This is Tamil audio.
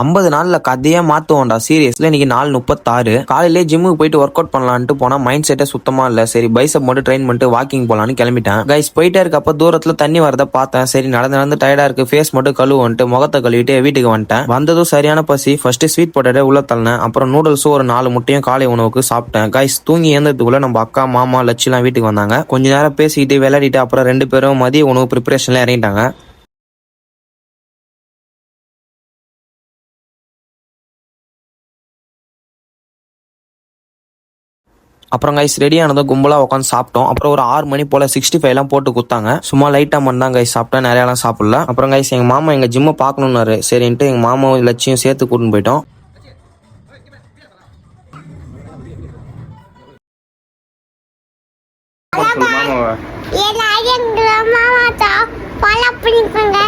50 நாள்ல கதையே மாத்துவோம்டா சீரியஸ்ல. இன்னைக்கு நாள் 36. காலையிலே ஜிம்முக்கு போயிட்டு ஒர்க் அவுட் பண்ணலான்ட்டு போனா மைண்ட் செட்டே சுத்தமா இல்ல. சரி பைசப் மட்டும் ட்ரெயின் பண்ணிட்டு வாக்கிங் போலான்னு கிளம்பிட்டேன். கைஸ் போயிட்டே இருக்கப்ப தூரத்துல தண்ணி வரத பார்த்தேன். சரி நடந்து டயர்டா இருக்கு, ஃபேஸ் மட்டும் கழுவுன்ட்டு முகத்தை கழுவிட்டு வீட்டுக்கு வந்துட்டேன். வந்ததும் சரியான பசி. ஃபர்ஸ்ட் ஸ்வீட் பொட்டேட்டோ உள்ள தள்ளனேன். அப்புறம் நூடுல்ஸும் ஒரு 4 முட்டையும் காலை உணவுக்கு சாப்பிட்டேன். கைஸ் தூங்கி ஏந்ததுக்குள்ள நம்ம அக்கா மாமா லட்சிலாம் வீட்டுக்கு வந்தாங்க. கொஞ்ச நேரம் பேசிக்கிட்டு விளையாடிட்டு அப்புறம் 2 பேரும் மதிய உணவு ப்ரிப்பரேஷன்ல இறங்கிட்டாங்க. அப்புறம் கைஸ் ரெடி ஆனதும் கும்பலாக உட்காந்து சாப்பிட்டோம். அப்புறம் ஒரு 6 மணி போல 65 போட்டு கொடுத்தாங்க. சும்மா லைட்டாக மட்டும் தான் கைஸ் சாப்பிட்டேன், நிறையாலாம் சாப்பிடல. அப்புறம் கைஸ் எங்கள் மாமா எங்கள் ஜிம்மை பார்க்கணுன்னாரு. சரின்ட்டு எங்கள் மாமாவும் லட்சியம் சேர்த்து கூட்டின்னு போயிட்டோம். எல்லாரும் மாமாவை ஃபாலோ பண்ணிக்கோங்க.